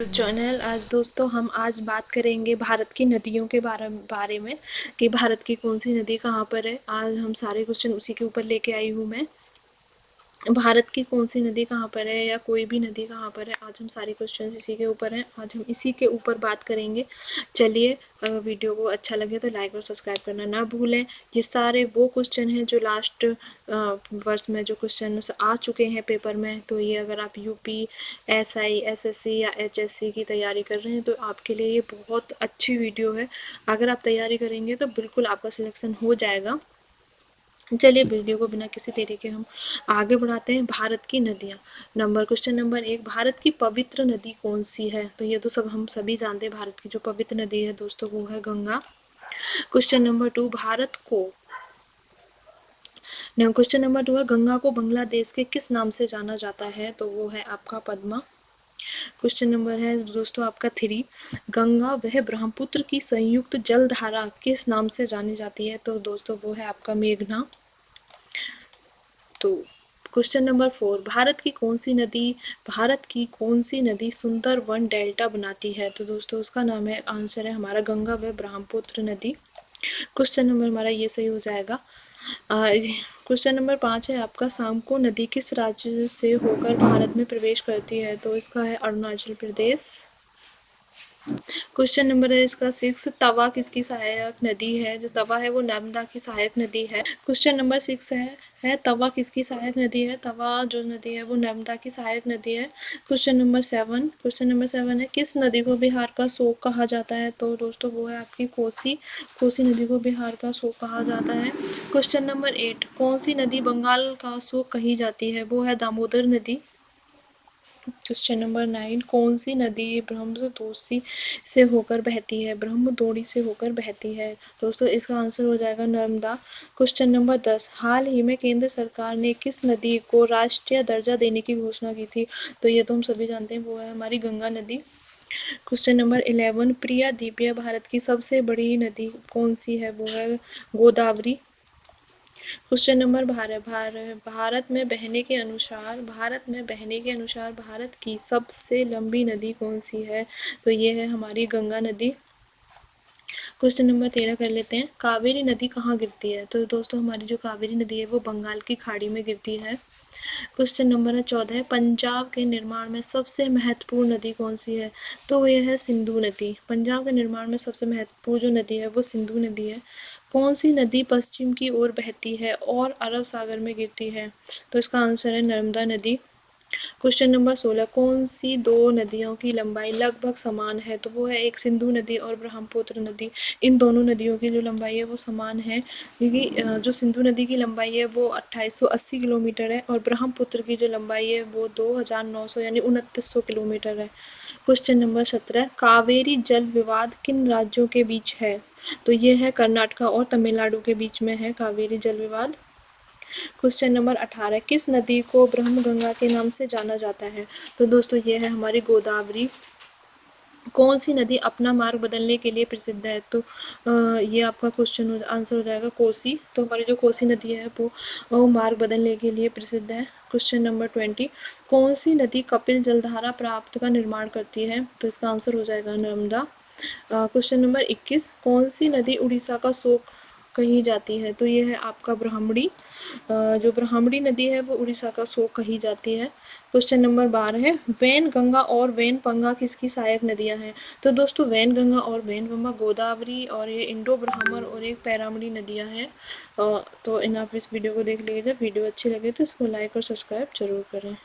Channel आज दोस्तों हम आज बात करेंगे भारत की नदियों के बारे में कि भारत की कौन सी नदी कहाँ पर है। आज हम सारे क्वेश्चन उसी के ऊपर लेके आई हूँ मैं। भारत की कौन सी नदी कहाँ पर है या कोई भी नदी कहाँ पर है, आज हम सारे क्वेश्चन इसी के ऊपर हैं। आज हम इसी के ऊपर बात करेंगे। चलिए, वीडियो को अच्छा लगे तो लाइक और सब्सक्राइब करना ना भूलें। ये सारे वो क्वेश्चन हैं जो लास्ट वर्ष में जो क्वेश्चन आ चुके हैं पेपर में। तो ये अगर आप यूपी, एसआई, एसएससी या एचएससी की तैयारी कर रहे हैं तो आपके लिए ये बहुत अच्छी वीडियो है। अगर आप तैयारी करेंगे तो बिल्कुल आपका सिलेक्शन हो जाएगा। चलिए, वीडियो को बिना किसी देरी के हम आगे बढ़ाते हैं। भारत की नदियाँ। क्वेश्चन नंबर 1, भारत की पवित्र नदी कौन सी है? तो ये तो हम सभी जानते हैं, भारत की जो पवित्र नदी है दोस्तों वो है Ganga. Question number 2, question number 2 है, गंगा को बांग्लादेश के किस नाम से जाना जाता है? तो वो है आपका पद्मा। क्वेश्चन नंबर है दोस्तों आपका 3, गंगा वह ब्रह्मपुत्र की संयुक्त जलधारा किस नाम से जानी जाती है? तो दोस्तों वो है आपका मेघना। तो क्वेश्चन नंबर 4, भारत की कौन सी नदी सुंदरवन डेल्टा बनाती है? तो दोस्तों उसका नाम है, आंसर है हमारा गंगा व ब्रह्मपुत्र नदी। क्वेश्चन नंबर हमारा ये सही हो जाएगा। क्वेश्चन नंबर 5 है आपका, सांको नदी किस राज्य से होकर भारत में प्रवेश करती है? तो इसका है अरुणाचल प्रदेश। क्वेश्चन नंबर है इसका 6, तवा किसकी सहायक नदी है? जो तवा है वो नर्मदा की सहायक नदी है। क्वेश्चन नंबर 6 है तवा किसकी सहायक नदी है? तवा जो नदी है वो नर्मदा की सहायक नदी है। क्वेश्चन नंबर 7 है, किस नदी को बिहार का शोक कहा जाता है? तो दोस्तों वो है आपकी कोसी नदी को बिहार का शोक कहा जाता है। क्वेश्चन नंबर 8, कौन सी नदी बंगाल का शोक कही जाती है? वो है दामोदर नदी। क्वेश्चन नंबर 9, कौन सी नदी ब्रह्मदोड़ी से होकर बहती है? दोस्तों इसका आंसर हो जाएगा नर्मदा। क्वेश्चन नंबर 10, हाल ही में केंद्र सरकार ने किस नदी को राष्ट्रीय दर्जा देने की घोषणा की थी? तो ये तो हम सभी जानते हैं, वो है हमारी गंगा नदी। क्वेश्चन नंबर 11, प्रिया दीपिया भारत की सबसे बड़ी नदी कौन सी है? वो है गोदावरी। क्वेश्चन नंबर भारत में बहने के अनुसार भारत की सबसे लंबी नदी कौन सी है? तो ये है हमारी गंगा नदी। क्वेश्चन नंबर 13 कर लेते हैं, कावेरी नदी कहाँ गिरती है? तो दोस्तों हमारी जो कावेरी नदी है वो बंगाल की खाड़ी में गिरती है। क्वेश्चन नंबर 14, पंजाब के निर्माण में सबसे महत्वपूर्ण नदी कौन सी है? तो यह है सिंधु नदी। पंजाब के निर्माण में सबसे महत्वपूर्ण जो नदी है वो सिंधु नदी है। कौन सी नदी पश्चिम की ओर बहती है और अरब सागर में गिरती है? तो इसका आंसर है नर्मदा नदी। क्वेश्चन नंबर 16, कौन सी दो नदियों की लंबाई लगभग समान है? तो वो है एक सिंधु नदी और ब्रह्मपुत्र नदी। इन दोनों नदियों की जो लंबाई है वो समान है, क्योंकि जो सिंधु नदी की लंबाई है वो 2880 किलोमीटर है और ब्रह्मपुत्र की जो लंबाई है वो 2900 यानी 2900 किलोमीटर है। क्वेश्चन नंबर 17, कावेरी जल विवाद किन राज्यों के बीच है? तो ये है कर्नाटक और तमिलनाडु के बीच में है कावेरी जल विवाद। क्वेश्चन नंबर 18, किस नदी को ब्रह्मगंगा के नाम से जाना जाता है? तो दोस्तों ये है हमारी गोदावरी। कौन सी नदी अपना मार्ग बदलने के लिए प्रसिद्ध है? तो ये आपका क्वेश्चन आंसर हो जाएगा कोसी। तो हमारी जो कोसी नदी है वो मार्ग बदलने के लिए प्रसिद्ध है। क्वेश्चन नंबर 20, कौन सी नदी कपिल जलधारा प्राप्त का निर्माण करती है? तो इसका आंसर हो जाएगा नर्मदा। क्वेश्चन नंबर 21, कौन सी नदी उड़ीसा का शोक कही जाती है? तो ये है आपका ब्राह्मणी। जो ब्राह्मणी नदी है वो उड़ीसा का शोक कही जाती है। क्वेश्चन नंबर 12 है, वैन गंगा और वैन पंगा किसकी सहायक नदियां हैं? तो दोस्तों वैन गंगा और वैन पंगा गोदावरी और ये इंडो ब्राह्मण और एक पैरामणी नदियां हैं। तो आप इस वीडियो को देख लीजिए। वीडियो अच्छी लगे तो इसको लाइक और सब्सक्राइब जरूर करें।